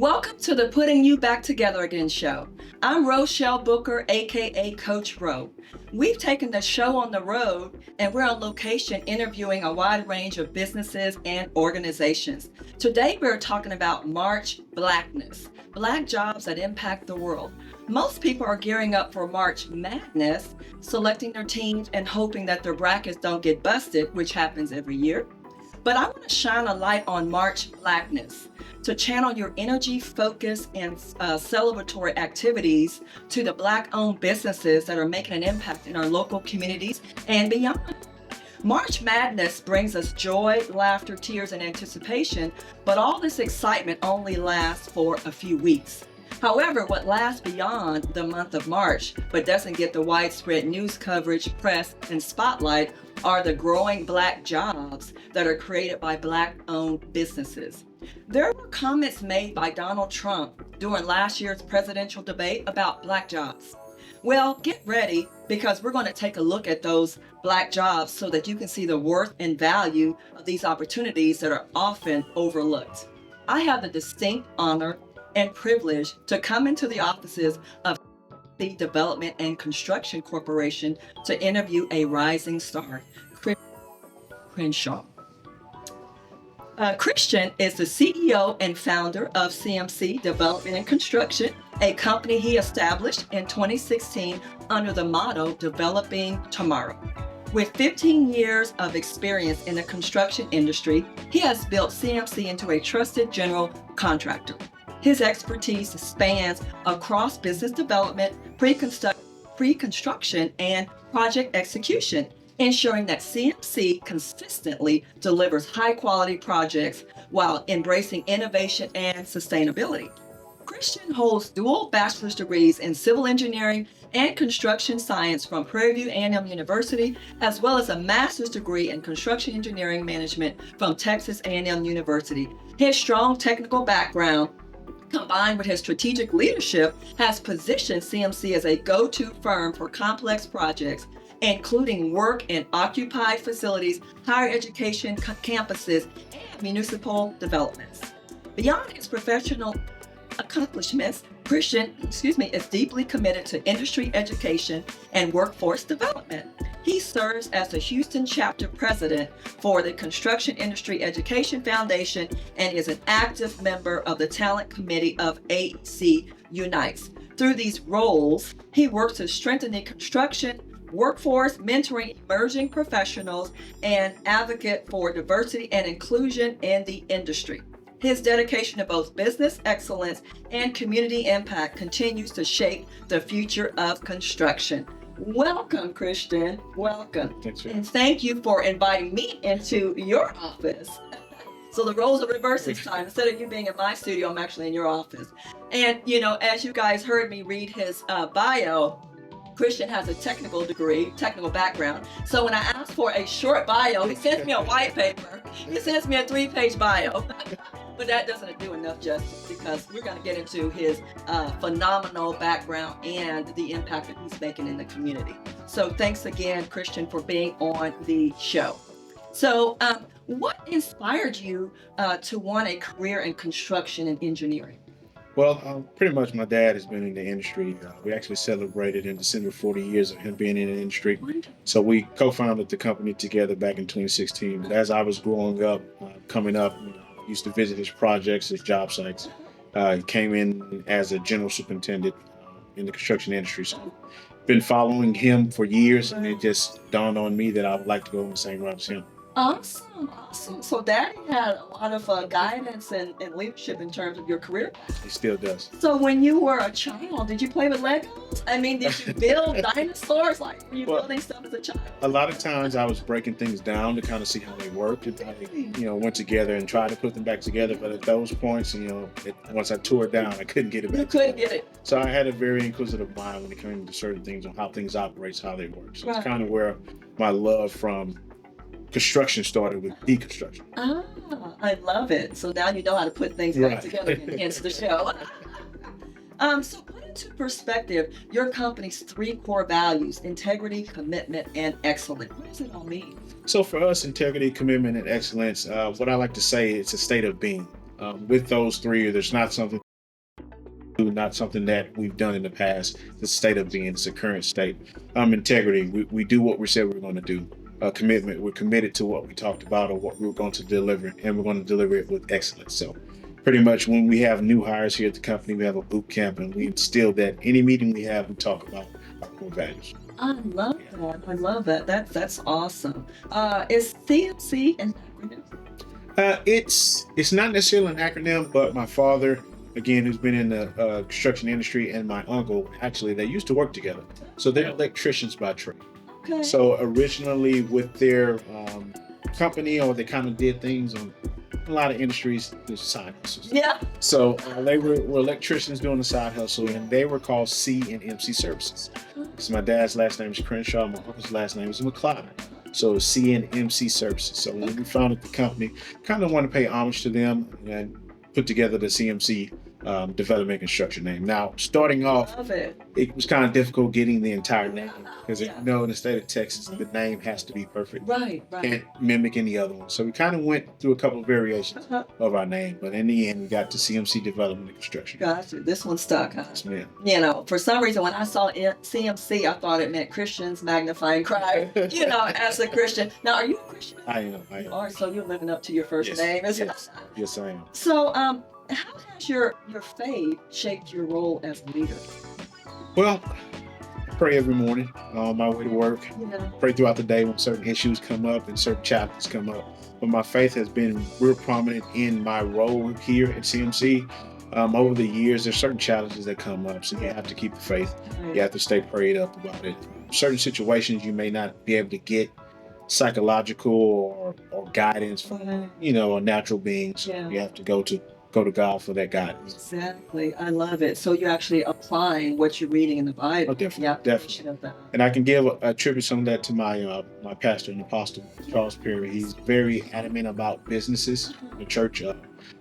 Welcome to the Putting You Back Together Again show. I'm Rochelle Booker, aka Coach Ro. We've taken the show on the road and we're on location interviewing a wide range of businesses and organizations. Today we're talking about March Blackness, Black jobs that impact the world. Most people are gearing up for March Madness, selecting their teams and hoping that their brackets don't get busted, which happens every year. But I want to shine a light on March Blackness to channel your energy, focus, and celebratory activities to the Black-owned businesses that are making an impact in our local communities and beyond. March Madness brings us joy, laughter, tears, and anticipation, but all this excitement only lasts for a few weeks. However, what lasts beyond the month of March, but doesn't get the widespread news coverage, press, and spotlight, are the growing Black jobs that are created by Black-owned businesses. There were comments made by Donald Trump during last year's presidential debate about Black jobs. Well, get ready because we're going to take a look at those Black jobs so that you can see the worth and value of these opportunities that are often overlooked. I have the distinct honor and privilege to come into the offices of the Development and Construction Corporation to interview a rising star, Crenshaw. Christian is the CEO and founder of CMC Development and Construction, a company he established in 2016 under the motto, Developing Tomorrow. With 15 years of experience in the construction industry, he has built CMC into a trusted general contractor. His expertise spans across business development, pre-construction, and project execution, ensuring that CMC consistently delivers high-quality projects while embracing innovation and sustainability. Christian holds dual bachelor's degrees in civil engineering and construction science from Prairie View A&M University, as well as a master's degree in construction engineering management from Texas A&M University. His strong technical background, combined with his strategic leadership, has positioned CMC as a go-to firm for complex projects, including work in occupied facilities, higher education campuses, and municipal developments. Beyond his professional accomplishments, Christian is deeply committed to industry education and workforce development. He serves as the Houston chapter president for the Construction Industry Education Foundation and is an active member of the talent committee of AEC Unites. Through these roles, he works to strengthen the construction workforce, mentoring emerging professionals, and advocate for diversity and inclusion in the industry. His dedication to both business excellence and community impact continues to shape the future of construction. Welcome, Christian. Welcome. Thanks, and thank you for inviting me into your office. So the roles are reversed this time. Instead of you being in my studio, I'm actually in your office. And, as you guys heard me read his bio, Christian has a technical background. So when I asked for a short bio, he sends me a white paper. He sends me a 3-page bio. But that doesn't do enough justice because we're going to get into his phenomenal background and the impact that he's making in the community. So thanks again, Christian, for being on the show. So what inspired you to want a career in construction and engineering? Well, pretty much my dad has been in the industry. We actually celebrated in December 40 years of him being in the industry. So we co-founded the company together back in 2016. But as I was growing up, coming up, used to visit his projects, his job sites. He came in as a general superintendent in the construction industry. So been following him for years, and it just dawned on me that I would like to go in the same route as him. Awesome. So Daddy had a lot of guidance and leadership in terms of your career. He still does. So when you were a child, did you play with Legos? I mean, did you build dinosaurs? Were you building stuff as a child? A lot of times I was breaking things down to kind of see how they worked and how they, went together and tried to put them back together. But at those points, once I tore it down, I couldn't get it back. You couldn't get it. So I had a very inquisitive mind when it came to certain things on how things operate, how they work. So It's kind of where my love from construction started with deconstruction. I love it. So now you know how to put things back together, hence the show. So put into perspective your company's 3 core values: integrity, commitment, and excellence. What does it all mean? So for us, integrity, commitment, and excellence, what I like to say, it's a state of being. With those 3, there's not something not something that we've done in the past. The state of being, it's a current state. Integrity, we do what we said we were going to do. Commitment, we're committed to what we talked about or what we were going to deliver, and we're going to deliver it with excellence. So pretty much when we have new hires here at the company, we have a boot camp, and we instill that any meeting we have, we talk about our core values. I love that. I love that. That's awesome. Is CMC an acronym? It's not necessarily an acronym, but my father, again, who's been in the construction industry, and my uncle, actually, they used to work together. So they're electricians by trade. Okay. So originally with their company, or they kind of did things on a lot of industries, there's side hustles. Yeah. So they were electricians doing the side hustle, and they were called C&MC Services. So my dad's last name is Crenshaw, my uncle's last name is McLeod. So C&MC Services. So when we founded the company, kind of want to pay homage to them and put together the CMC development construction name. Now, starting off, it was kind of difficult getting the entire name because you know, in the state of Texas, the name has to be perfect. Right. Can't mimic any other one. So we kind of went through a couple of variations of our name, but in the end, we got to CMC Development and Construction. Gotcha. This one stuck, huh? Yes, ma'am. You know, for some reason, when I saw CMC, I thought it meant Christians magnifying Christ, you know, as a Christian. Now, are you a Christian? I am. All right, so you're living up to your first name, isn't it? Yes, I am. So, how has your faith shaped your role as a leader? Well, I pray every morning on my way to work. Pray throughout the day when certain issues come up and certain challenges come up. But my faith has been real prominent in my role here at CMC. Over the years, there's certain challenges that come up, so you have to keep the faith. You have to stay prayed up about it. Certain situations you may not be able to get psychological or guidance from, you know, a natural being. So you have to go to God for that guidance. Exactly. I love it. So you're actually applying what you're reading in the Bible. Oh, definitely. And I can attribute some of that to my my pastor and apostle, Charles Perry. He's very adamant about businesses. The church,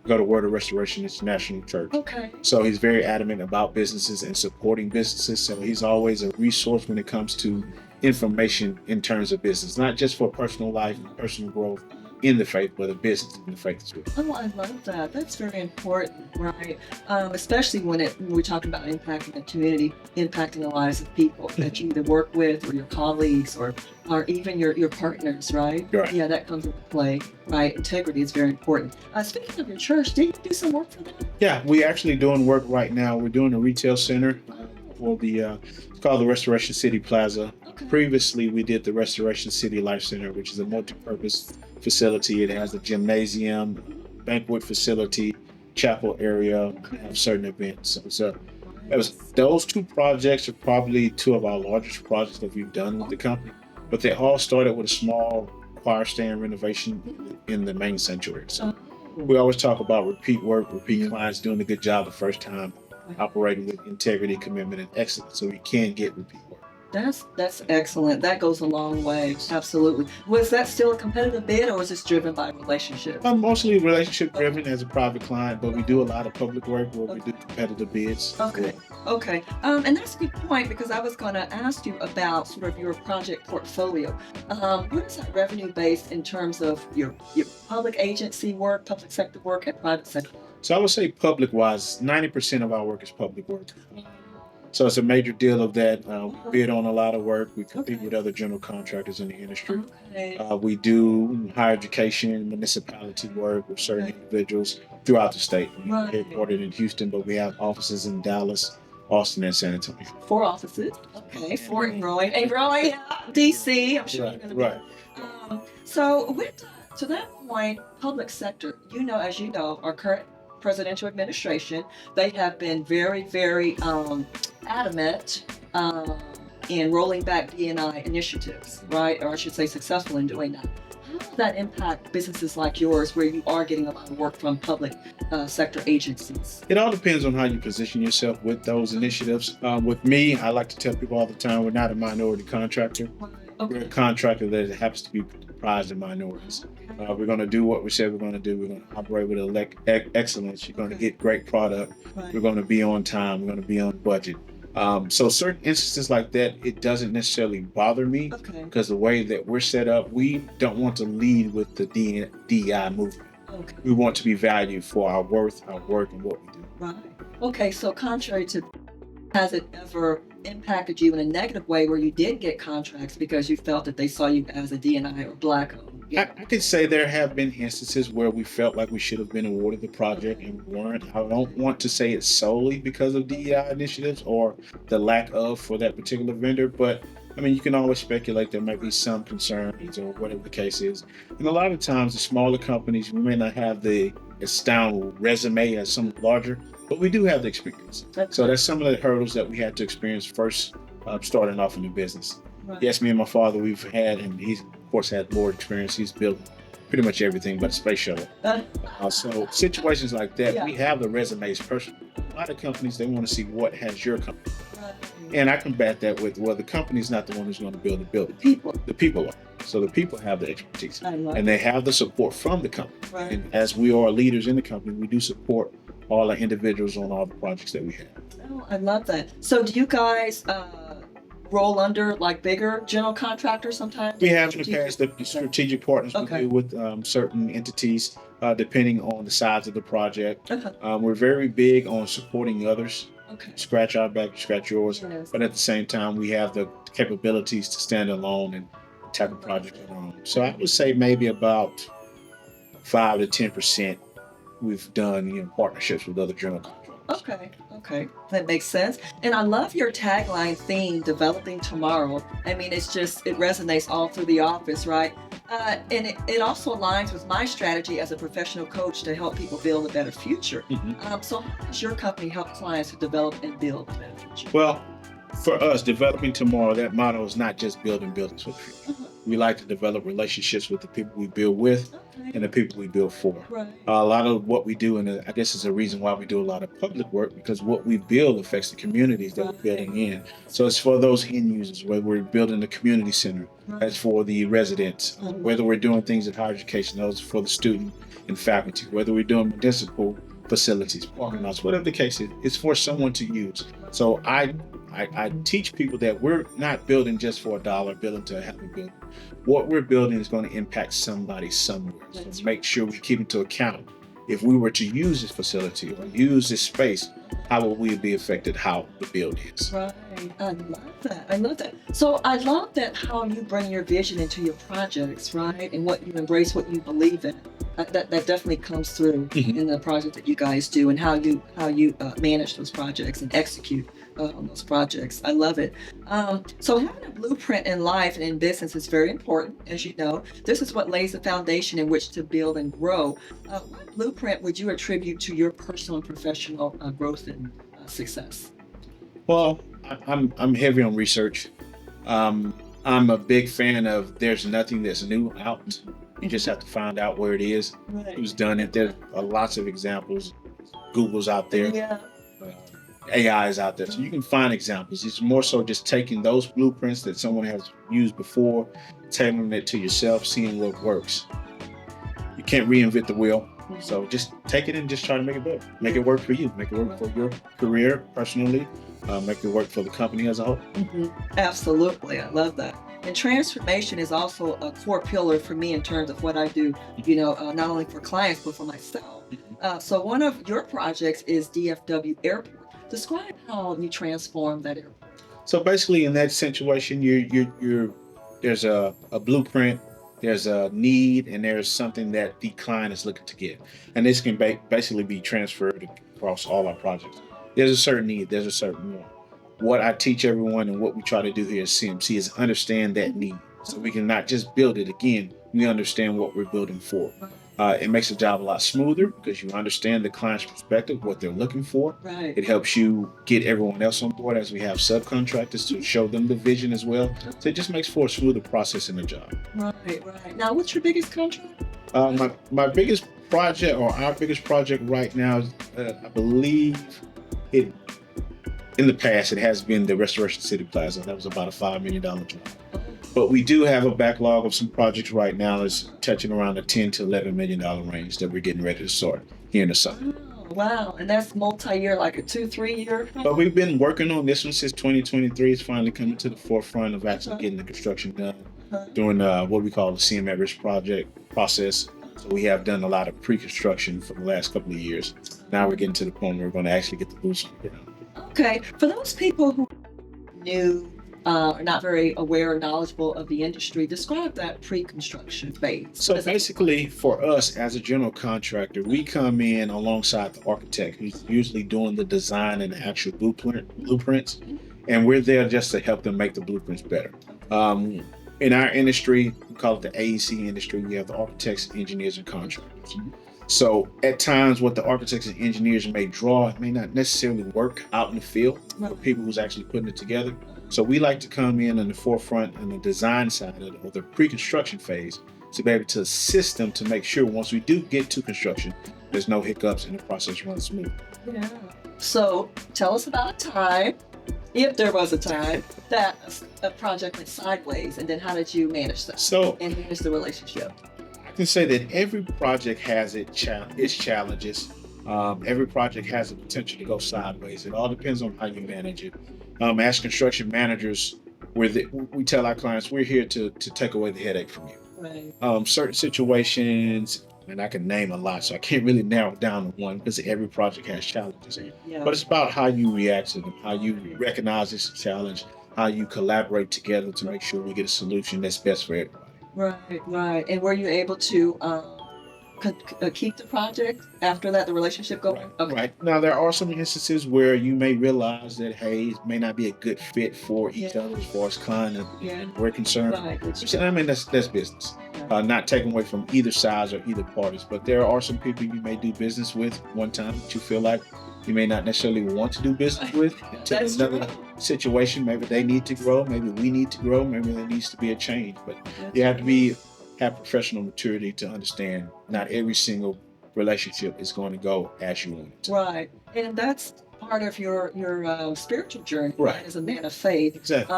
go to Word of Restoration International Church. Okay. So he's very adamant about businesses and supporting businesses. So he's always a resource when it comes to information in terms of business, not just for personal life and personal growth in the faith, but a business in the faith as well. Oh, I love that. That's very important, right? Especially when we're talking about impacting the community, impacting the lives of people that you either work with or your colleagues or even your partners, right? Right. Yeah, that comes into play, right? Integrity is very important. Speaking of your church, did you do some work for them? Yeah, we're actually doing work right now. We're doing a retail center for it's called the Restoration City Plaza. Okay. Previously, we did the Restoration City Life Center, which is a multi-purpose facility. It has a gymnasium, banquet facility, chapel area, have certain events. So those two projects are probably two of our largest projects that we've done with the company, but they all started with a small choir stand renovation in the main sanctuary. So we always talk about repeat work, repeat clients doing a good job the first time, operating with integrity, commitment, and excellence, so we can get repeat work. That's excellent. That goes a long way. Absolutely. Was that still a competitive bid, or was this driven by relationships? Mostly relationship driven as a private client, but we do a lot of public work where we do competitive bids. Okay. And that's a good point, because I was going to ask you about sort of your project portfolio. What is that revenue based in terms of your public agency work, public sector work, and private sector? So I would say public-wise, 90% of our work is public work. So it's a major deal of that. We bid on a lot of work. We compete with other general contractors in the industry. We do higher education, municipality work with certain individuals throughout the state. We're headquartered in Houston, but we have offices in Dallas, Austin, and San Antonio. 4 offices. Okay, 4 and growing. DC, I'm sure you're going to be. Right. So to that point, public sector, as you know, our current presidential administration, they have been very, very adamant in rolling back DEI initiatives, right? Or I should say successful in doing that. How does that impact businesses like yours, where you are getting a lot of work from public sector agencies? It all depends on how you position yourself with those initiatives. With me, I like to tell people all the time, we're not a minority contractor. We're a contractor that happens to be comprised of minorities. We're going to do what we said we're going to do. We're going to operate with excellence. You're going to get great product. We're going to be on time. We're going to be on budget. So certain instances like that, it doesn't necessarily bother me, because the way that we're set up, we don't want to lead with the DEI movement. We want to be valued for our worth, our work, and what we do. Right. Okay, so contrary to, has it ever impacted you in a negative way where you did get contracts because you felt that they saw you as a DNI or Black owned? I could say there have been instances where we felt like we should have been awarded the project and we weren't. I don't want to say it's solely because of DEI initiatives or the lack of for that particular vendor, but I mean, you can always speculate there might be some concerns or whatever the case is. And a lot of times, the smaller companies, we may not have the astounding resume as some larger, but we do have the experience. So that's some of the hurdles that we had to experience first starting off in the business. Right. Yes, me and my father, we've had, and he's of course had more experience. He's built pretty much everything but a space shuttle. So situations like that, we have the resumes personally. A lot of companies, they want to see what has your company. And I combat that with, well, the company's not the one who's going to build the building. The people are. So the people have the expertise. And they have the support from the company. Right. And as we are leaders in the company, we do support all our individuals on all the projects that we have. Oh, I love that. So do you guys roll under like bigger general contractors sometimes? We have in the past the strategic partners we do with certain entities, depending on the size of the project. We're very big on supporting others. Scratch our back, scratch yours. Yes. But at the same time, we have the capabilities to stand alone and tackle projects on our own. So I would say maybe about 5 to 10% we've done partnerships with other general contractors. Okay, that makes sense. And I love your tagline theme, developing tomorrow. I mean, it resonates all through the office, right? And it also aligns with my strategy as a professional coach to help people build a better future. So how does your company help clients to develop and build a better future? Well, for us, developing tomorrow, that motto is not just building buildings for the future. We like to develop relationships with the people we build with and the people we build for. Right. A lot of what we do, and I guess it's a reason why we do a lot of public work, because what we build affects the communities that we're building in. So it's for those end users, whether we're building the community center, that's for the residents, whether we're doing things in higher education, those for the student and faculty, whether we're doing municipal facilities, parking lots, whatever the case is, it's for someone to use. So I teach people that we're not building just for $1, building to have a building. What we're building is going to impact somebody somewhere. So make sure we keep into account. If we were to use this facility or use this space, how will we be affected how the build is? Right. I love that. So I love that how you bring your vision into your projects, right? And what you embrace, what you believe in. That definitely comes through in the project that you guys do and how you manage those projects and execute on those projects. I love it. So having a blueprint in life and in business is very important, as you know. This is what lays the foundation in which to build and grow. What blueprint would you attribute to your personal and professional growth and success? Well, I'm heavy on research. I'm a big fan of there's nothing that's new out. You just have to find out where it is, who's done it. There are lots of examples. Google's out there. AI is out there. So you can find examples. It's more so just taking those blueprints that someone has used before, tailoring it to yourself, seeing what works. You can't reinvent the wheel. So just take it and just try to make it better. Make it work for you. Make it work for your career personally. Make it work for the company as a whole. Absolutely. I love that. And transformation is also a core pillar for me in terms of what I do, not only for clients, but for myself. So one of your projects is DFW Airport. Describe how you transform that airport. So basically in that situation, there's a blueprint, there's a need, and there's something that the client is looking to get. And this can basically be transferred across all our projects. There's a certain need, there's a certain want. What I teach everyone and what we try to do here at CMC is understand that need. So we can not just build it again, we understand what we're building for. It makes the job a lot smoother because you understand the client's perspective, what they're looking for. Right. It helps you get everyone else on board as we have subcontractors to show them the vision as well. So it just makes for a smoother process in the job. Right. Now, what's your biggest contract? My biggest project, or our biggest project right now, is, I believe it. In the past, it has been the Restoration City Plaza. That was about a $5 million job. But we do have a backlog of some projects right now that's touching around the $10 to $11 million range that we're getting ready to start here in the summer. Wow. And that's multi-year, like a 2-3 year? But we've been working on this one since 2023. It's finally coming to the forefront of actually getting the construction done, doing what we call the CMEVERS project process. So we have done a lot of pre-construction for the last couple of years. Now we're getting to the point where we're going to actually get the boots on the ground. Okay, for those people who are new, are not very aware or knowledgeable of the industry, describe that pre-construction phase. So basically, for us as a general contractor, we come in alongside the architect who's usually doing the design and the actual blueprints, and we're there just to help them make the blueprints better. In our industry, we call it the AEC industry. We have the architects, engineers, and contractors. So at times, what the architects and engineers may draw may not necessarily work out in the field for people who's actually putting it together. So we like to come in on the forefront and the design side of the pre-construction phase to be able to assist them to make sure once we do get to construction, there's no hiccups and the process runs smooth. Yeah. So tell us about a time, if there was a time, that a project went sideways, and then how did you manage that? So, and manage the relationship? I can say that every project has its challenges. Every project has the potential to go sideways. It all depends on how you manage it. As construction managers, we tell our clients we're here to take away the headache from you. Right. Certain situations, and I can name a lot, so I can't really narrow it down to one because every project has challenges. Yeah. But it's about how you react to them, how you recognize this challenge, how you collaborate together to make sure we get a solution that's best for everybody. Right. And were you able to keep the project after that, the relationship going? Right. Okay. Right. Now, there are some instances where you may realize that, hey, it may not be a good fit for each other as far as client and we're concerned. Right. I mean, that's business. Not taken away from either sides or either parties, but there are some people you may do business with one time that you feel like you may not necessarily want to do business with. Until another situation, maybe they need to grow, maybe we need to grow, maybe there needs to be a change. But you have to have professional maturity to understand not every single relationship is going to go as you want it to. Right. And that's part of your spiritual journey, right, as a man of faith. Exactly.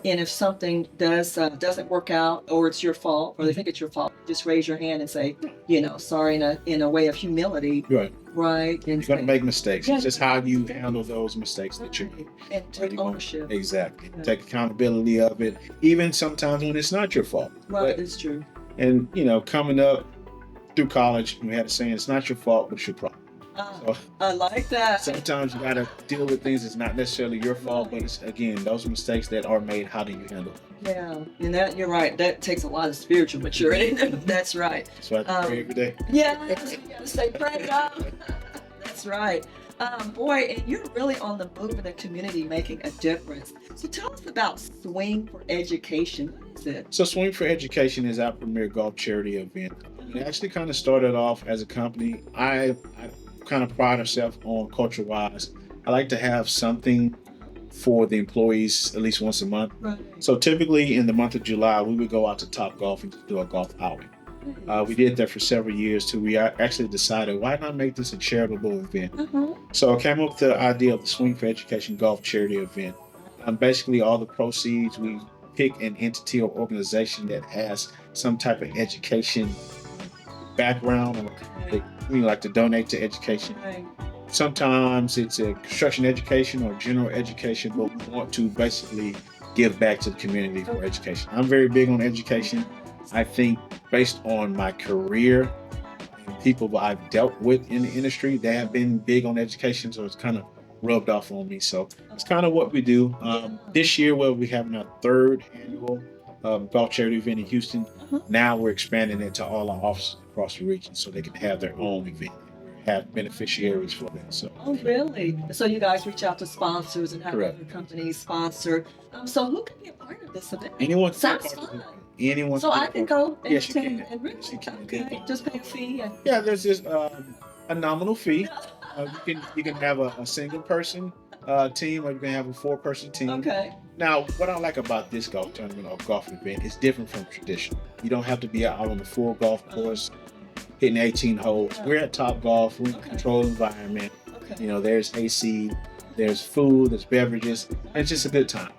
And if something doesn't work out, or it's your fault, or they think it's your fault, just raise your hand and say, sorry, in a way of humility. Right. Right. And you're going to make mistakes. It's just how you handle those mistakes that you make. And take ownership. Exactly. Yeah. Take accountability of it, even sometimes when it's not your fault. Right. It's true. And, coming up through college, we had a saying, it's not your fault, but it's your problem. So, I like that. Sometimes you got to deal with things that's not necessarily your fault, but it's, again, those mistakes that are made, how do you handle them? Yeah, and that, you're right, that takes a lot of spiritual maturity. That's right. That's why I pray every day. Yeah, you got to stay prayed up. That's right. Boy, and you're really on the move in the community, making a difference. So tell us about Swing for Education. What is it? So Swing for Education is our premier golf charity event. It actually kind of started off as a company. I kind of pride ourselves on culture-wise. I like to have something for the employees at least once a month. Right. So typically in the month of July, we would go out to Top Golf and do a golf outing. We did that for several years till we actually decided, why not make this a charitable event? So I came up with the idea of the Swing for Education Golf Charity Event. Basically, all the proceeds, we pick an entity or organization that has some type of education background, or we like to donate to education. Right. Sometimes it's a construction education or general education, but we want to basically give back to the community for education. I'm very big on education. I think based on my career and people I've dealt with in the industry, they have been big on education, so it's kind of rubbed off on me. So it's kind of what we do. This year, we'll be having our third annual golf charity event in Houston. Now we're expanding it to all our offices across the region so they can have their own event, have beneficiaries for them. So. Oh, really? So you guys reach out to sponsors and have Correct. other companies sponsor. So who can be a part of this event? Anyone. Sounds fun. Anyone. So I can go and Yes, you attend can. and really, Yes, you can. okay, just pay a fee. And... Yeah, there's just a nominal fee. You can have a single person team, or you can have a 4-person team. Okay. Now, what I like about this golf tournament or golf event is different from traditional. You don't have to be out on the full golf course hitting 18 holes. We're at Top Golf. We're in a controlled environment. Okay. There's AC, there's food, there's beverages, and it's just a good time.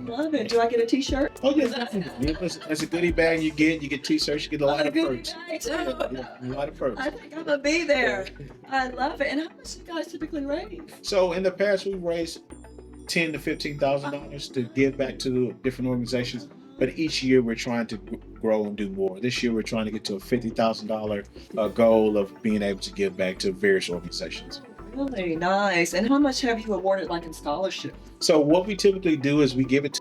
Love it. Do I get a T-shirt? Oh, yeah, definitely. That's a goodie bag you get T-shirts, you get a lot of perks. A lot of perks. I think I'm going to be there. I love it. And how much do you guys typically raise? So in the past, we've raised $10,000 to $15,000 to give back to different organizations. But each year we're trying to grow and do more. This year we're trying to get to a $50,000 goal of being able to give back to various organizations. Really nice. And how much have you awarded, like in scholarship? So what we typically do is we give it to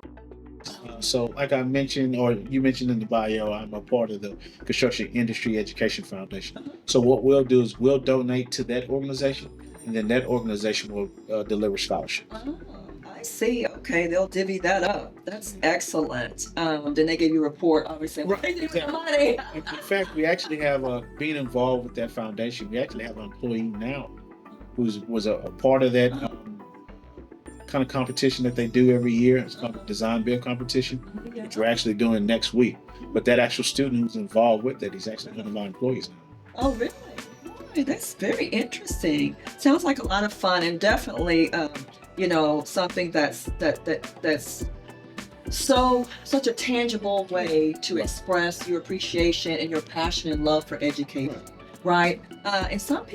so like I mentioned, or you mentioned in the bio, I'm a part of the Construction Industry Education Foundation. So what we'll do is we'll donate to that organization, and then that organization will deliver scholarships. Oh, I see. Okay, they'll divvy that up. That's excellent. Then they give you a report, obviously. What they do with the money? In fact, we actually have being involved with that foundation. We actually have an employee now who was a part of that kind of competition that they do every year. It's called the Design Build Competition, which we're actually doing next week. But that actual student who's involved with it, he's actually one of our employees now. Oh, really? Boy, that's very interesting. Sounds like a lot of fun, and definitely, something that's such a tangible way to express your appreciation and your passion and love for education, right? And some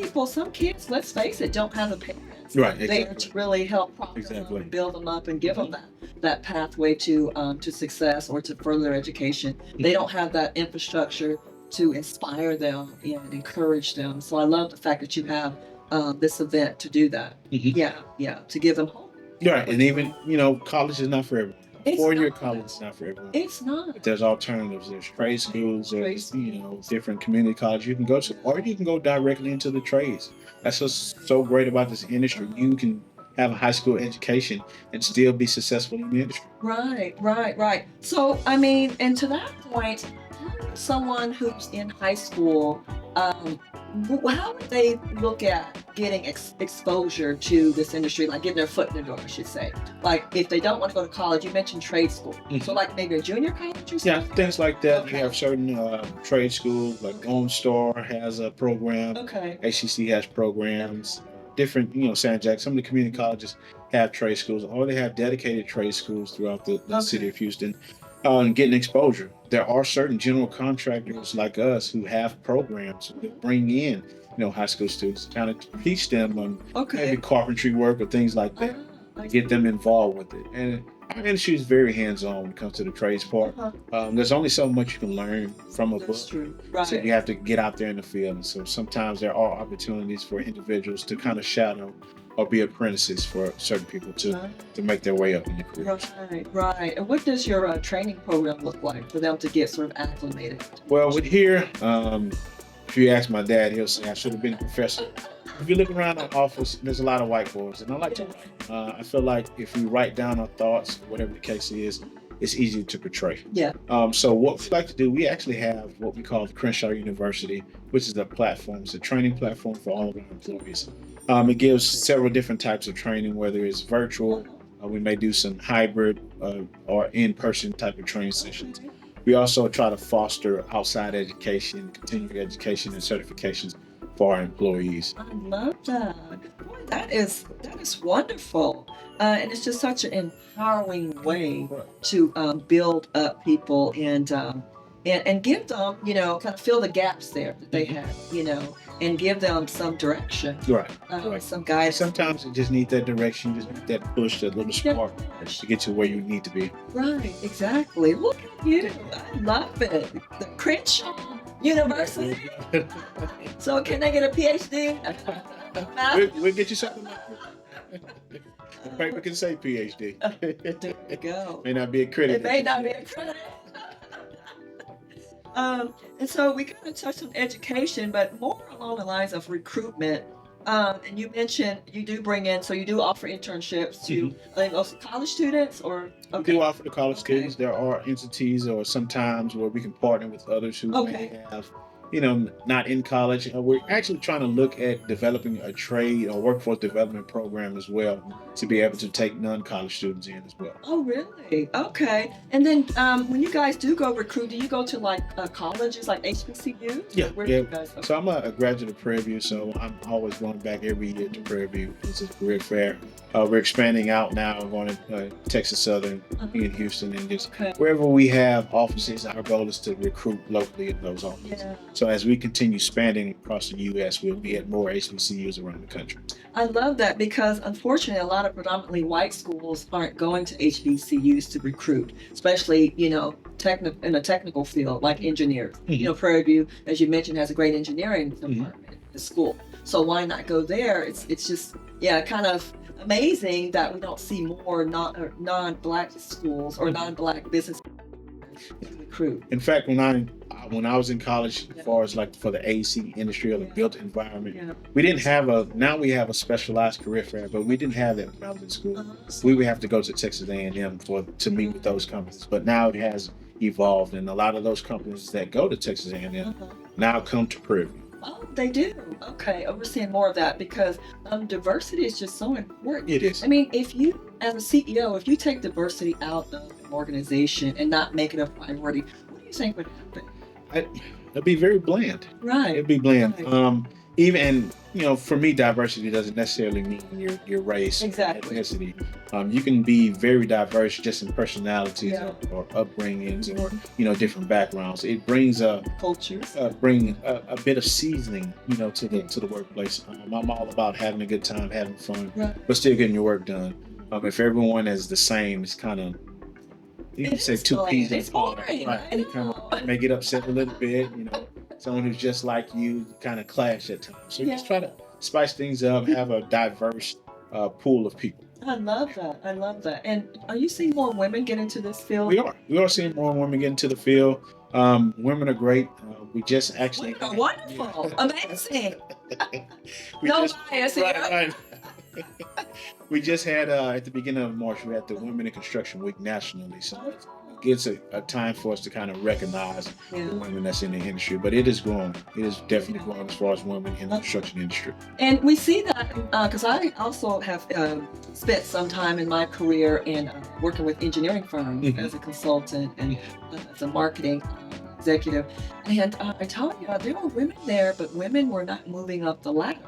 kids, let's face it, don't have a parent. Right, There exactly. to really help prop them up and build them up and give them that pathway to success or to further education. They don't have that infrastructure to inspire them and encourage them. So I love the fact that you have this event to do that. Yeah, to give them hope. Right, and even college is not for everyone. It's Four-year not. college is not for everyone. It's not. There's alternatives. There's trade schools. There's Trade different community colleges you can go to, or you can go directly into the trades. That's what's so great about this industry. You can have a high school education and still be successful in the industry. Right. So, I mean, and to that point, how would someone who's in high school, how would they look at getting exposure to this industry, like getting their foot in the door, I should say? Like, if they don't want to go to college, you mentioned trade school. So, like maybe a junior college or something? Yeah, things like that. Okay. We have certain trade schools, like OwnStar has a program. Okay. HCC has programs. Different, San Jack, some of the community colleges have trade schools, or they have dedicated trade schools throughout the city of Houston. And getting exposure. There are certain general contractors like us who have programs that bring in, high school students, kind of teach them on maybe carpentry work or things like that, get them involved with it. And our industry is very hands-on when it comes to the trades part. There's only so much you can learn from a book. That's true. Right. So you have to get out there in the field. And so sometimes there are opportunities for individuals to kind of shadow or be apprentices for certain people to make their way up in the career. Right. And what does your training program look like for them to get sort of acclimated? Well, with here, if you ask my dad, he'll say I should have been a professor. If you look around our office, there's a lot of whiteboards, and I like to write. I feel like if we write down our thoughts, whatever the case is, it's easy to portray. Yeah. So what we like to do, we actually have what we call Crenshaw University, which is a platform. It's a training platform for all of our employees. It gives several different types of training, whether it's virtual, we may do some hybrid or in-person type of training sessions. We also try to foster outside education, continuing education, and certifications for our employees. I love that. Boy, that is wonderful. And it's just such an empowering way to build up people and give them, kind of fill the gaps there that they have, and give them some direction. Right. Some guidance. Sometimes you just need that direction, just need that push, that little spark to get to where you need to be. Right, exactly. Look at you. I love it. The Crenshaw University. So can they get a PhD? We'll get you something like that. The paper can say PhD. There you go. May not be accredited. It may not be accredited. And so we kind of touched on education, but more along the lines of recruitment. And you mentioned you do offer internships to college students or? We do offer to college students. There are entities or sometimes where we can partner with others who may have, not in college. We're actually trying to look at developing a trade or workforce development program as well to be able to take non-college students in as well. Oh, really? Okay. And then when you guys do go recruit, do you go to colleges like HBCUs? Yeah. Where do you guys go? So I'm a graduate of Prairie View, so I'm always going back every year to Prairie View. It's a career fair. We're expanding out now. We're going to Texas Southern in Houston, and just wherever we have offices, our goal is to recruit locally in those offices. Yeah. So as we continue expanding across the U.S., we'll be at more HBCUs around the country. I love that because unfortunately a lot of predominantly white schools aren't going to HBCUs to recruit, especially, in a technical field like engineers. Prairie View, as you mentioned, has a great engineering department. the school. So why not go there? It's just, yeah, kind of amazing that we don't see more non-Black schools or non-Black business recruit. In fact, when I was in college, as far as like for the AC industry or the built environment, we didn't have now we have a specialized career fair, but we didn't have that when I was in school. We would have to go to Texas A&M to meet with those companies, but now it has evolved, and a lot of those companies that go to Texas A&M now come to Prairie View. Oh, they do. Okay, we're seeing more of that because diversity is just so important. It is. I mean, if you, as a CEO, if you take diversity out of an organization and not make it a priority, what do you think would happen? It'd be very bland. Right. It'd be bland. Right. Even, for me, diversity doesn't necessarily mean your race, Exactly. ethnicity. You can be very diverse just in personalities or upbringings or different backgrounds. It brings Cultures. bring a bit of seasoning, to the workplace. I'm all about having a good time, having fun, but still getting your work done. If everyone is the same, it's kind of, you can say two peas in a pod. Right. You kind of may get upset a little bit, someone who's just like you kind of clash at times. So just try to spice things up, have a diverse pool of people. I love that. And are you seeing more women get into this field? We are seeing more women get into the field. Women are great. We just actually... Women are wonderful. Amazing. No bias here. Right. We just had, at the beginning of March, we had the Women in Construction Week nationally. So it gives a time for us to kind of recognize the women that's in the industry. But it is growing. It is definitely growing as far as women in the construction industry. And we see that because I also have spent some time in my career in working with engineering firms as a consultant and as a marketing executive. And I tell you, there were women there, but women were not moving up the ladder.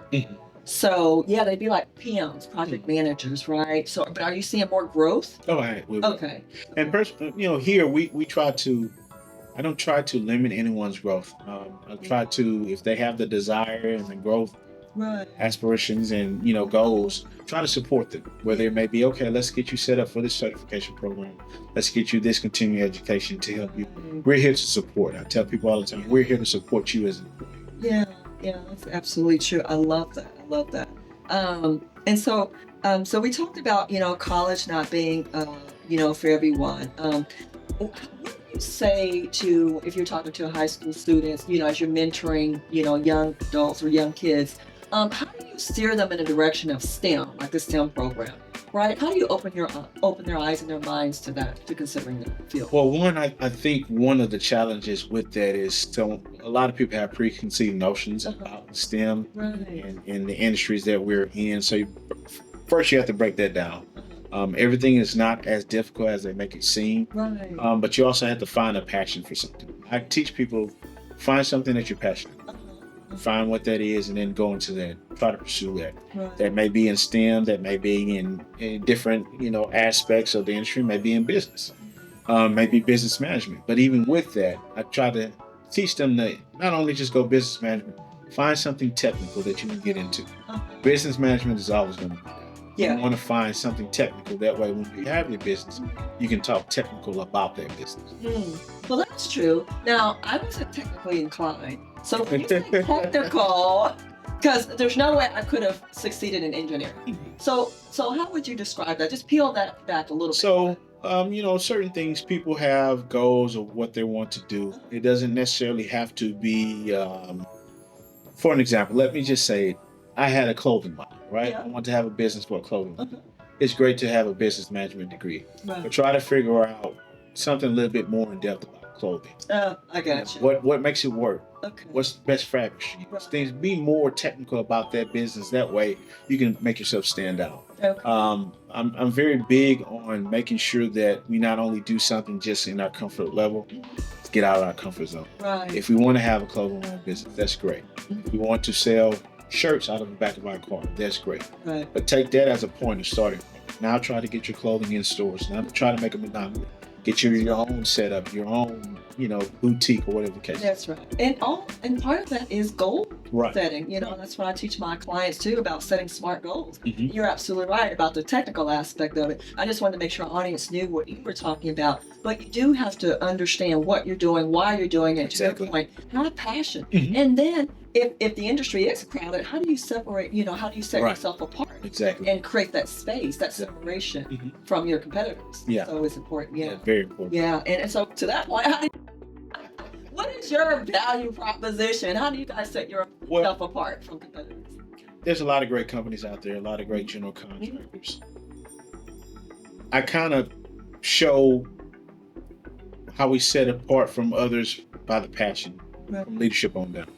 So they'd be like PMs, project managers, right? So, but are you seeing more growth? Oh, right. Okay. And here we try to. I don't try to limit anyone's growth. I try to, if they have the desire and the growth aspirations and goals, try to support them. Whether it may be, okay, let's get you set up for this certification program. Let's get you this continuing education to help you. We're here to support. I tell people all the time, we're here to support you as an employee. Yeah, that's absolutely true. I love that. And so we talked about, college not being, for everyone. What do you say to, if you're talking to high school students, as you're mentoring, young adults or young kids, how do you steer them in the direction of STEM, like the STEM program, right? How do you open their eyes and their minds to that, to considering the field? Well, one, I think one of the challenges with that is a lot of people have preconceived notions about STEM and the industries that we're in. So first you have to break that down. Everything is not as difficult as they make it seem, but you also have to find a passion for something. I teach people, find something that you're passionate about. Find what that is and then go into that. Try to pursue that. That may be in STEM, that may be in different, aspects of the industry, maybe in business, maybe business management. But even with that, I try to teach them that not only just go business management, find something technical that you can get into. Business management is always going to be that. You want to find something technical. That way, when you have your business, you can talk technical about that business. Well, that's true. Now, I wasn't technically inclined. So when you say technical, because there's no way I could have succeeded in engineering. So how would you describe that? Just peel that back a little bit. So, certain things, people have goals of what they want to do. It doesn't necessarily have to be, for an example, let me just say, I had a clothing line, right? I want to have a business for a clothing line. It's great to have a business management degree, but try to figure out something a little bit more in depth about clothing. I got you. What makes it work? Okay. What's the best fabric? Things, be more technical about that business. That way, you can make yourself stand out. Okay. I'm very big on making sure that we not only do something just in our comfort level, get out of our comfort zone. Right. If we want to have a clothing line business, that's great. If we want to sell shirts out of the back of our car, that's great. Right. But take that as a point of starting. Now try to get your clothing in stores. Now try to make a monopoly. Get your own setup, your own, boutique or whatever the case. That's right. And part of that is goal setting. That's what I teach my clients too, about setting smart goals. You're absolutely right about the technical aspect of it. I just wanted to make sure our audience knew what you were talking about. But you do have to understand what you're doing, why you're doing it, to your point. Have passion. And then if the industry is crowded, how do you separate, how do you set Right. yourself apart Exactly. and create that space, that separation from your competitors? Yeah. So it's important. Yeah. Very important. Yeah. And so to that point, what is your value proposition? How do you guys set yourself apart from competitors? There's a lot of great companies out there, a lot of great general contractors. I kind of show how we set apart from others by the passion, from leadership on down.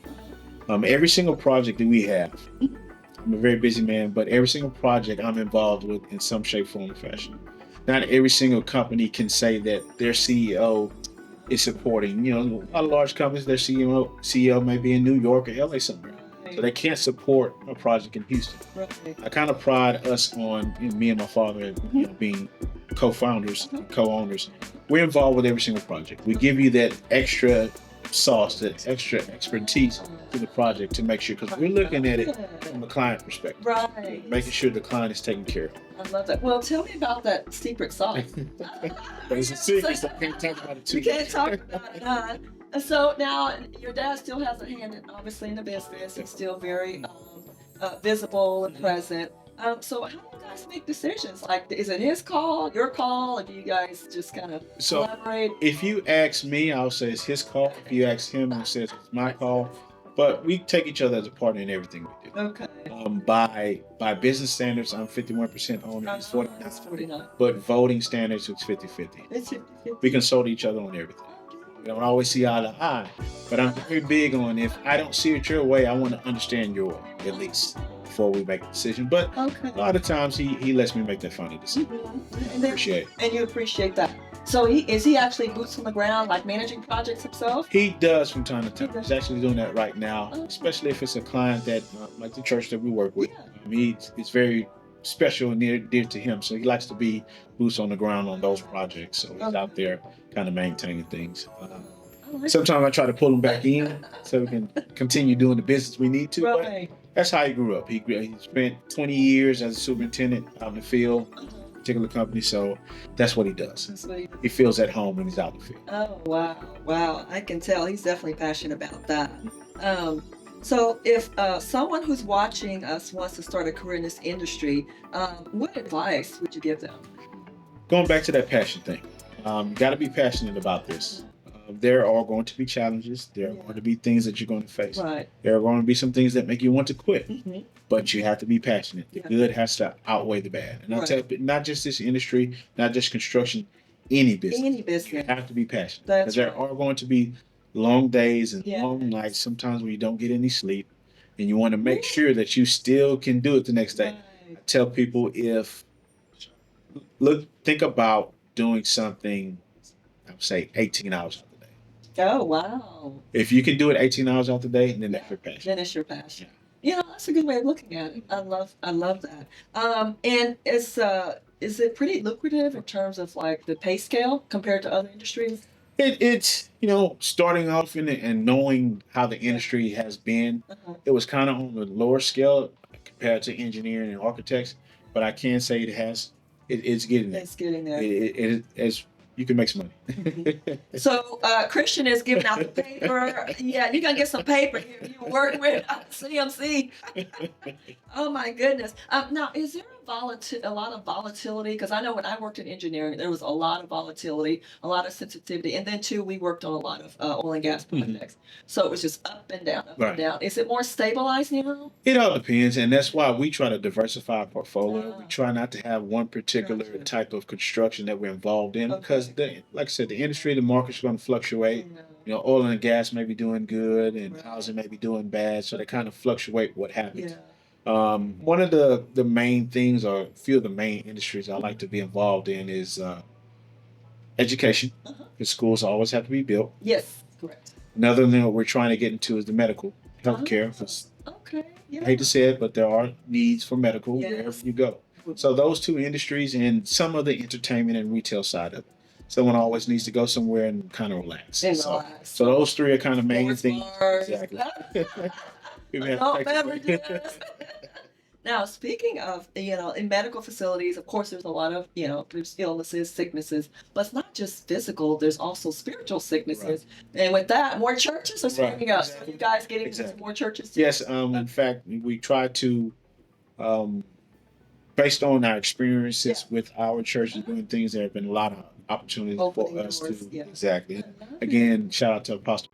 Every single project that we have, I'm a very busy man, but every single project I'm involved with in some shape, form, or fashion. Not every single company can say that their CEO is supporting. A lot of large companies, their CEO may be in New York or LA somewhere. So they can't support a project in Houston. Right. I kind of pride us on, me and my father being co-founders, co-owners. We're involved with every single project. We give you that extra sauce, that extra expertise to the project to make sure, because we're looking at it from a client perspective. Right. Making sure the client is taken care of. I love that. Well, tell me about that secret sauce. It's a secret, so I can't talk about it too much. You can't talk about it. So now your dad still has a hand, obviously, in the business. He's still very visible and present. So how do you guys make decisions? Like, is it his call, your call, or do you guys just kind of collaborate? If you ask me, I'll say it's his call. If you ask him, I'll say it's my call. But we take each other as a partner in everything we do. Okay. By business standards, I'm 51% owner. He's 49. That's 49. But voting standards, it's 50-50. It's 50-50. We consult each other on everything. We don't always see eye to eye, but I'm very big on, if I don't see it your way, I want to understand your way, at least, before we make a decision. But a lot of times he lets me make that final decision. And Appreciate it. And you appreciate that. So is he actually boots on the ground, like managing projects himself? He does from time to time. He's actually doing that right now, especially if it's a client that, like the church that we work with. It's very special and near dear to him, so he likes to be boots on the ground on those projects. So he's out there kind of maintaining things. Sometimes I try to pull him back in so we can continue doing the business we need to. Right. But that's how he grew up. He spent 20 years as a superintendent out in the field, particular company. So that's what he does. He feels at home when he's out in the field. Oh, wow. I can tell he's definitely passionate about that. So if someone who's watching us wants to start a career in this industry, what advice would you give them? Going back to that passion thing, you got to be passionate about this. There are going to be challenges. There are going to be things that you're going to face. Right. There are going to be some things that make you want to quit. But you have to be passionate. The good has to outweigh the bad. And I tell you, not just this industry, not just construction, any business. Any business. You have to be passionate. That's because there are going to be long days and long nights, sometimes when you don't get any sleep, and you want to make sure that you still can do it the next day. I tell people, think about doing something, I would say 18 hours out the day. Oh, wow. If you can do it 18 hours out the day, then that's your passion. Then it's your passion. That's a good way of looking at it. I love that. And is it pretty lucrative in terms of like the pay scale compared to other industries? It's starting off and knowing how the industry has been. It was kind of on the lower scale compared to engineering and architects, but I can say it's getting there. It's getting there. You can make some money. So Christian is giving out the paper. Yeah, you're gonna get some paper here. You work with CMC. Oh my goodness. Now, is there a lot of volatility? Because I know when I worked in engineering, there was a lot of volatility, a lot of sensitivity, and then too, we worked on a lot of oil and gas projects. So it was just up and down, up and down. Is it more stabilized now? It all depends, and that's why we try to diversify our portfolio. We try not to have one particular type of construction that we're involved in, because, like I said, the industry, the market's going to fluctuate. Oil and gas may be doing good, and housing may be doing bad, so they kind of fluctuate what happens. One of the main things, or a few of the main industries I like to be involved in, is education. Because schools always have to be built. Yes, correct. Another thing that we're trying to get into is the medical healthcare. I hate to say it, but there are needs for medical wherever you go. So those two industries, and some of the entertainment and retail side of it. Someone always needs to go somewhere and kind of relax. So those three are kind of main things. Exactly. Now, speaking of, in medical facilities, of course, there's a lot of, there's illnesses, sicknesses, but it's not just physical, there's also spiritual sicknesses. Right. And with that, more churches are springing up. Exactly. So you guys getting more churches too? Yes. In fact, we try to, based on our experiences with our church and doing things, there have been a lot of opportunities for us to. Exactly. Again, shout out to Apostle.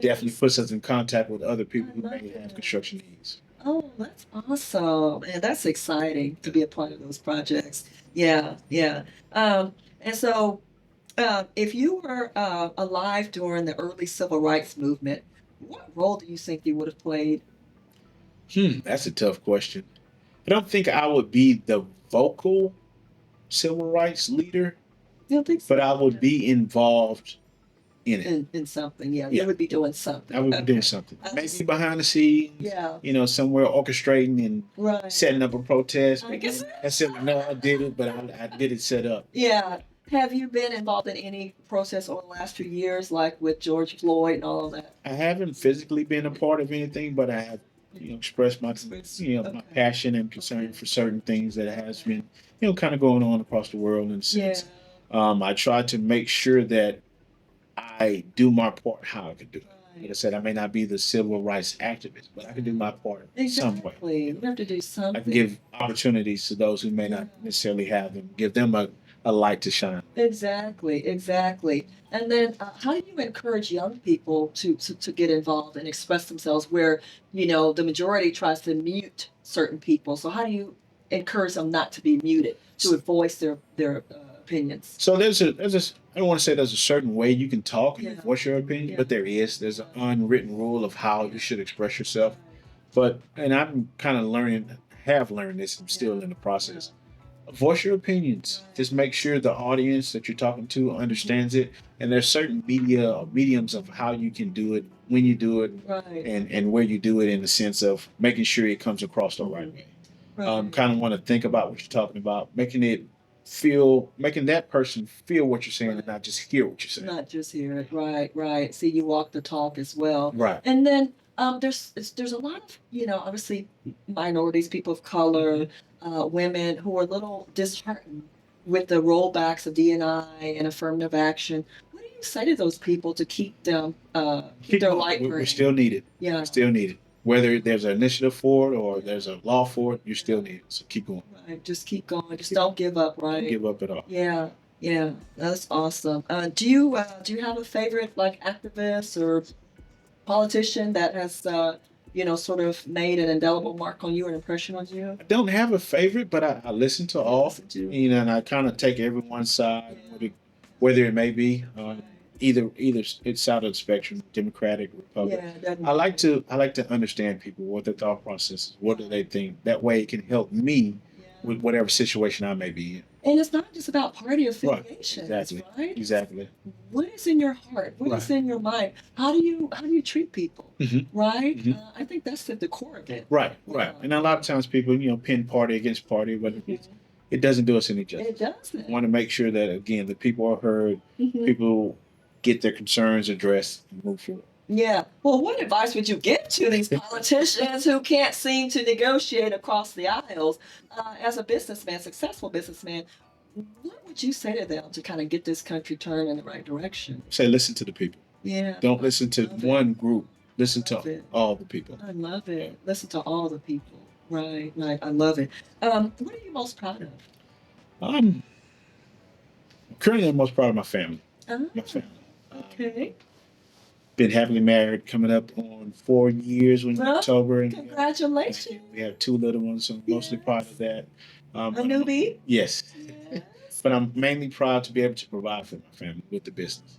Definitely puts us in contact with other people who may have construction needs. Oh, that's awesome. And that's exciting to be a part of those projects. Yeah, yeah. And so, if you were alive during the early civil rights movement, what role do you think you would have played? That's a tough question. I don't think I would be the vocal civil rights leader, You don't think so? but I would be involved in it. In something, yeah. You would be doing something. I would be doing something. Maybe behind the scenes, somewhere orchestrating and setting up a protest. I said, no, I did it, but I did it set up. Yeah. Have you been involved in any process over the last few years, like with George Floyd and all of that? I haven't physically been a part of anything, but I have, expressed my, my passion and concern for certain things that has been, kind of going on across the world in a sense. I try to make sure that I do my part how I can do it. Like I said, I may not be the civil rights activist, but I can do my part some way. You have to do something. I can give opportunities to those who may not necessarily have them, give them a light to shine. Exactly. And then how do you encourage young people to get involved and express themselves where, the majority tries to mute certain people? So how do you encourage them not to be muted, to voice their opinions? So there's I don't want to say there's a certain way you can talk and voice your opinion, but there's an unwritten rule of how you should express yourself. And I'm kind of have learned this, I'm still in the process. Voice your opinions. Just make sure the audience that you're talking to understands it. And there's certain mediums of how you can do it, when you do it, and where you do it, in the sense of making sure it comes across the right way. Kind of want to think about what you're talking about, making that person feel what you're saying and not just hear what you're saying. Not just hear it. Right. See, you walk the talk as well. Right. And then there's a lot of, obviously minorities, people of color, women who are a little disheartened with the rollbacks of DEI and affirmative action. What do you say to those people to keep them, keep their light burning? We're still needed. Yeah. Still needed. Whether there's an initiative for it or there's a law for it, you're still needed. So keep going. Right. Just keep going. Just don't give up, right? Don't give up at all. Yeah. That's awesome. Do you have a favorite activist or politician that has sort of made an indelible mark on you, an impression on you? I don't have a favorite, but I listen to all. And I kind of take everyone's side, whether it may be either it's side of the spectrum, Democratic, Republican. I like to understand people, what their thought process is, what do they think. That way, it can help me with whatever situation I may be in. And it's not just about party affiliation, right? Exactly. What is in your heart? What is in your mind? How do you treat people? Right? I think that's at the core of it. Right. And a lot of times people, pin party against party, but it doesn't do us any justice. It doesn't. I want to make sure that, again, the people are heard, people get their concerns addressed and move forward. Yeah. Well, what advice would you give to these politicians who can't seem to negotiate across the aisles? As a businessman, successful businessman, what would you say to them to kind of get this country turned in the right direction? Say, listen to the people. Yeah. Don't listen to one group. Listen to all the people. I love it. Listen to all the people. Right. I love it. What are you most proud of? Currently, I'm most proud of my family. My family. Okay. Been happily married, coming up on 4 years in October. And congratulations. We have 2 little ones, so I'm mostly proud of that. A newbie? Yes. But I'm mainly proud to be able to provide for my family with the business.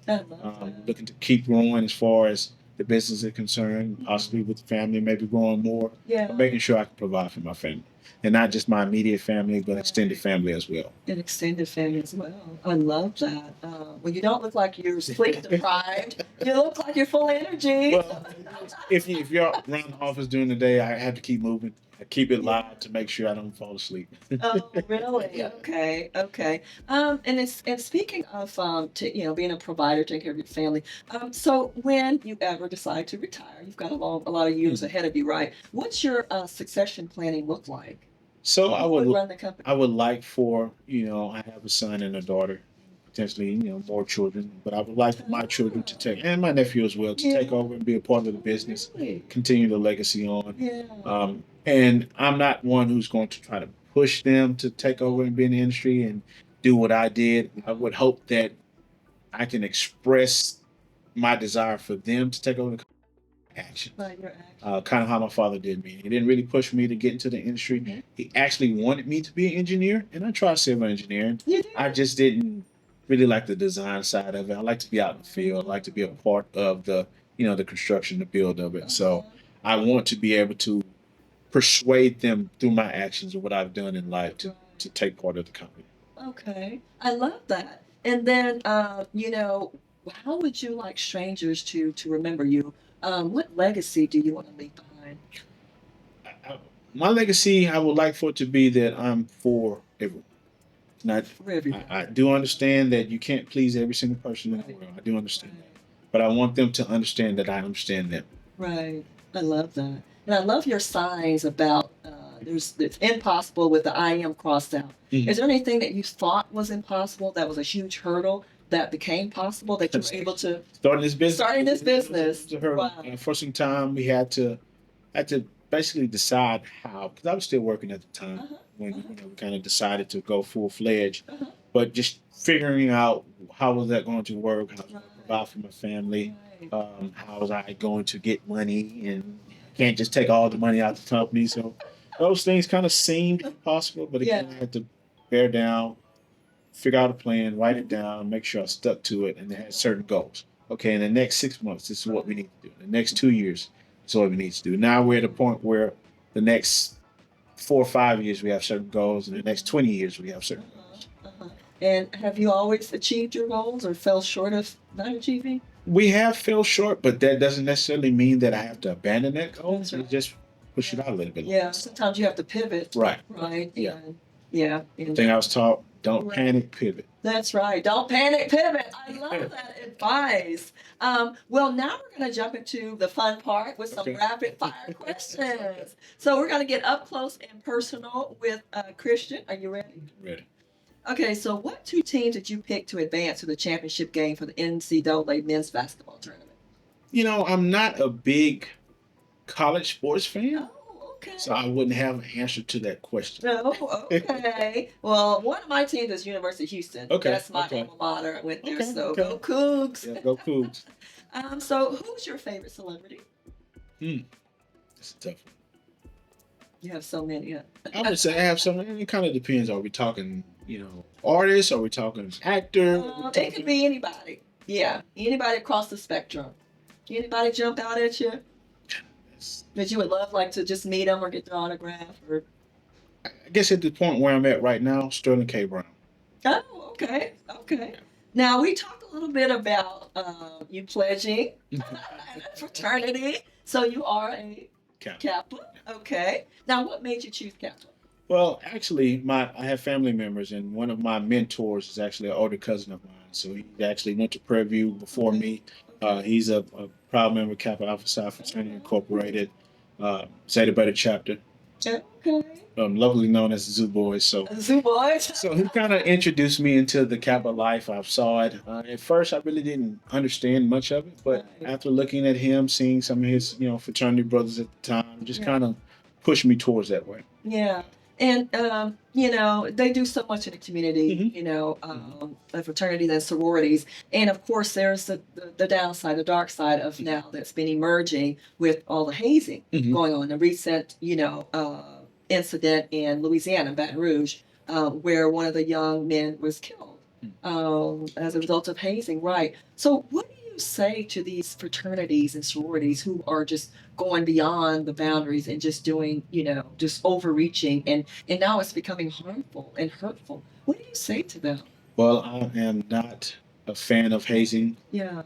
Looking to keep growing as far as the business is concerned, possibly with the family, maybe growing more. But making sure I can provide for my family. And not just my immediate family, but extended family as well. An extended family as well. I love that. Well, you don't look like you're sleep deprived. You look like you're full of energy. Well, if you're around the office during the day, I have to keep moving. I keep it loud to make sure I don't fall asleep. Oh, really? Okay. And speaking of being a provider, taking care of your family. So when you ever decide to retire, you've got a lot of years ahead of you, right? What's your succession planning look like? So I would run the company. I would like for I have a son and a daughter. potentially, more children. But I would like for my children to take, and my nephew as well, to take over and be a part of the business, Really? continue the legacy on. Yeah. And I'm not one who's going to try to push them to take over and be in the industry and do what I did. I would hope that I can express my desire for them to take over the action. Like your action. Kind of how my father did me. He didn't really push me to get into the industry. Mhm. He actually wanted me to be an engineer, and I tried civil engineering. You did? I just didn't really like the design side of it. I like to be out in the field. I like to be a part of the construction, the build of it. So I want to be able to persuade them through my actions of what I've done in life to take part of the company. Okay, I love that. And then, how would you like strangers to remember you? What legacy do you want to leave behind? My legacy, I would like for it to be that I'm for everyone. Not, For everyone. I do understand that you can't please every single person in the world. I do understand that. But I want them to understand that I understand them. Right. I love that. And I love your signs about it's impossible with the I am crossed out. Mhm. Is there anything that you thought was impossible that was a huge hurdle that became possible that you were able to Starting this business. Starting this business. It was a hurdle. Wow. For some time, we had to basically decide how, because I was still working at the time Uh-huh. when Uh-huh. we kind of decided to go full fledged. Uh-huh. But just figuring out how was that going to work, how was I going to Right. provide for my family, Right. how was I going to get money, and can't just take all the money out the company. So those things kind of seemed impossible, but again, Yeah. I had to bear down, figure out a plan, write it down, make sure I stuck to it, and had certain goals. Okay, in the next 6 months, this is what we need to do. In the next 2 years, this is what we need to do. Now we're at a point where the next 4 or 5 years we have certain goals, and the next 20 years we have certain goals. Uh-huh. And have you always achieved your goals or fell short of not achieving? We have fell short, but that doesn't necessarily mean that I have to abandon that goal. That's So right. just push it out a little bit. Yeah. Sometimes you have to pivot. Right. Right. Yeah. And, yeah. And Thing I was taught: don't Right. panic, pivot. that's right. Don't panic, pivot. I love that advice. Well, now we're going to jump into the fun part with some Okay. rapid fire questions. So we're going to get up close and personal with Christian. Are you ready? Ready. Okay, so what two teams did you pick to advance to the championship game for the NCAA men's basketball tournament? I'm not a big college sports fan, Oh, okay. so I wouldn't have an answer to that question. No, okay. Well, one of my teams is University of Houston. Okay, That's my okay. alma mater. I went there, Okay, so okay. go Cougs. Yeah, go Cougs. So who's your favorite celebrity? It's a tough one. You have so many. I would say I have some. It kind of depends. Are we talking, artists? Are we talking actor? It could be anybody. Yeah, anybody across the spectrum. Anybody jump out at you that you would love, like, to just meet them or get their autograph? Or I guess at the point where I'm at right now, Sterling K. Brown. oh, okay. Now we talked a little bit about you pledging and a fraternity. So you are a Kappa. Okay. Now, what made you choose Kappa? Well, actually, I have family members, and one of my mentors is actually an older cousin of mine. So he actually went to Prairie View before me. He's a proud member of Kappa Alpha Psi Fraternity Incorporated, Zeta Beta chapter, Okay. lovely known as the Zoo Boys. So Zoo Boys. So he kind of introduced me into the Kappa life. I saw it. At first, I really didn't understand much of it, but Right. after looking at him, seeing some of his, fraternity brothers at the time, just Yeah. kind of pushed me towards that way. Yeah. And, they do so much in the community, Mhm. the fraternities and sororities. And of course, there's the downside, the dark side of now that's been emerging with all the hazing Mhm. going on. The recent, incident in Louisiana, Baton Rouge, where one of the young men was killed as a result of hazing. Right. So what do you say to these fraternities and sororities who are just going beyond the boundaries and just doing, just overreaching, and now it's becoming harmful and hurtful? What do you say to them? Well, I am not a fan of hazing. Yeah.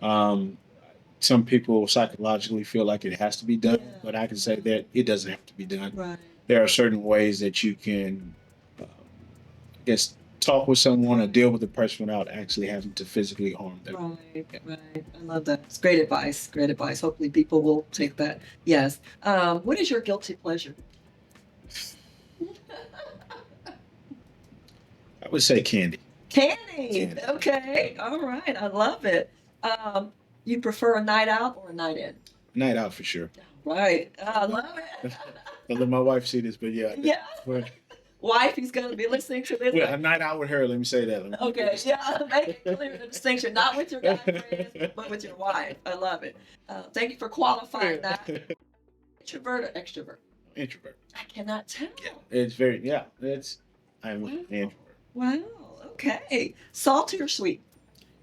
Some people psychologically feel like it has to be done, Yeah. but I can say that it doesn't have to be done. Right. There are certain ways that you can, I guess, talk with someone or deal with a person without actually having to physically harm them. Right. Right. I love that. It's great advice. Great advice. Hopefully people will take that. Yes. What is your guilty pleasure? I would say candy. Candy. Candy. Okay. All right. I love it. You prefer a night out or a night in? Night out for sure. Right. I love it. I'll let my wife see this, but yeah. Yeah. Well, Wife, he's going to be listening to this. a night out with her, let me say that. Okay, yeah, make it clear the distinction, not with your guy friends, but with your wife. I love it. Thank you for qualifying that. Introvert or extrovert? Introvert. I cannot tell. It's I'm Wow. an introvert. Wow, okay. Salty or sweet?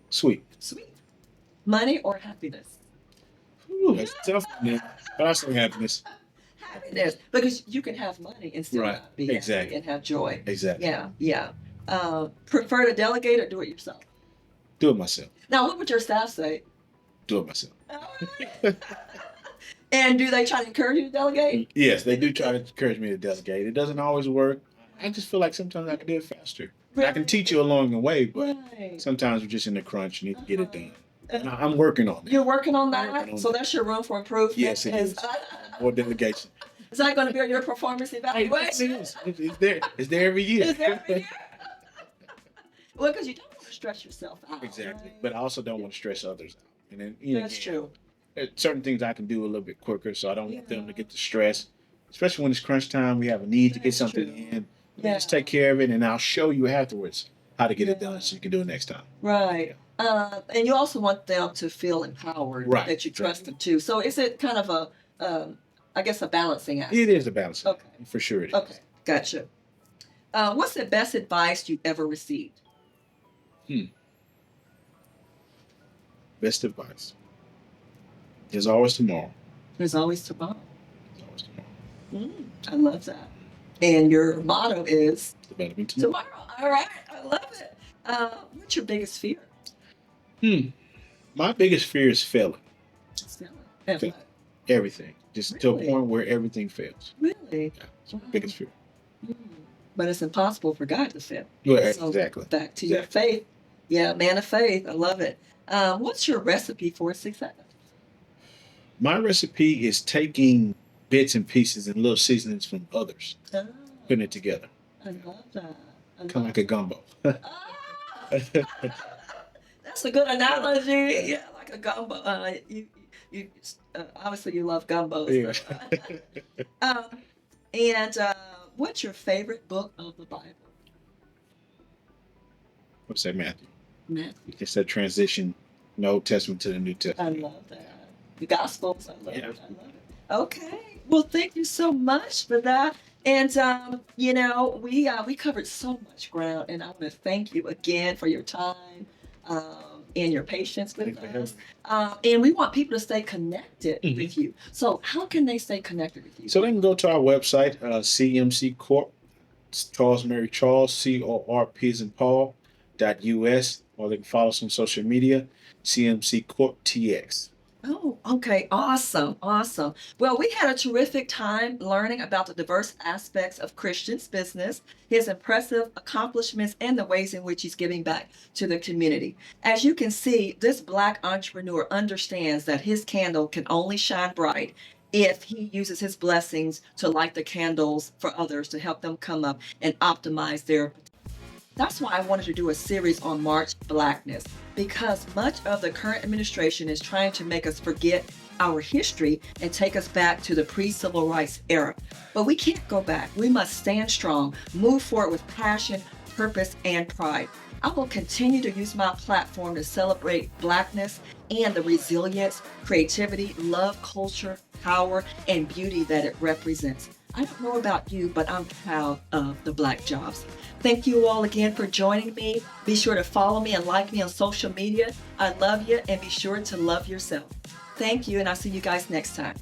Sweet. Sweet. Money or happiness? Ooh, that's tough, man. But I say happiness. Happiness, because you can have money and still Right, not be happy exactly. and have joy. Exactly. Yeah. Prefer to delegate or do it yourself? Do it myself. Now, what would your staff say? Do it myself. And do they try to encourage you to delegate? Yes, they do try to encourage me to delegate. It doesn't always work. I just feel like sometimes I can do it faster. I can teach you along the way, but Right. sometimes we're just in the crunch. You need to get it done. And I'm working on it. You're working on that? Working on So that. that's your room for improvement? Yes, it is. More delegation. Is that going to be on your performance evaluation? It is. It's there. It's there every year. Is there every year? Well, because you don't want to stress yourself out. Exactly. right? But I also don't want to stress others out. And then, That's true. there's certain things I can do a little bit quicker, so I don't want them to get the stress. Especially when it's crunch time, we have a need to get That's something true. in. Yeah. Just take care of it, and I'll show you afterwards how to get it done, so you can do it next time. Right. And you also want them to feel empowered, Right. that you trust them too. So is it kind of I guess, a balancing act? It is a balance. Okay. For sure it is. Okay, gotcha. What's the best advice you've ever received? Best advice. There's always tomorrow. There's always tomorrow. There's always tomorrow. I love that. And your motto is Development tomorrow. tomorrow. All right, I love it. What's your biggest fear? My biggest fear is failing. And Okay. what? Everything. Just to a Really? point where everything fails. Really? Yeah. It's my biggest fear. But it's impossible for God to fail. Well, So exactly. back to your faith. Yeah, man of faith. I love it. What's your recipe for success? My recipe is taking bits and pieces and little seasonings from others, Ah, putting it together, I love that. kind of like a gumbo. Ah, that's a good analogy. Yeah, like a gumbo. You obviously you love gumbos. Yeah. And what's your favorite book of the Bible? What's that, Matthew? Matthew. It's that transition, from the Old Testament to the New I Testament. love that. The Gospels. I love Yeah. it. I love it. Okay. Well, thank you so much for that. And we covered so much ground, and I want to thank you again for your time and your patience with Thanks for having us. me. And we want people to stay connected Mhm. with you. So, how can they stay connected with you? So they can go to our website, CMC Corp, Charles Mary Charles, CORP as in Paul, .us, or they can follow us on social media, CMC Corp TX. Oh, okay. Awesome. Awesome. Well, we had a terrific time learning about the diverse aspects of Christian's business, his impressive accomplishments, and the ways in which he's giving back to the community. As you can see, this Black entrepreneur understands that his candle can only shine bright if he uses his blessings to light the candles for others to help them come up and optimize their. That's why I wanted to do a series on March Blackness, because much of the current administration is trying to make us forget our history and take us back to the pre-civil rights era. But we can't go back. We must stand strong, move forward with passion, purpose, and pride. I will continue to use my platform to celebrate Blackness and the resilience, creativity, love, culture, power, and beauty that it represents. I don't know about you, but I'm proud of the Black jobs. Thank you all again for joining me. Be sure to follow me and like me on social media. I love you, and be sure to love yourself. Thank you, and I'll see you guys next time.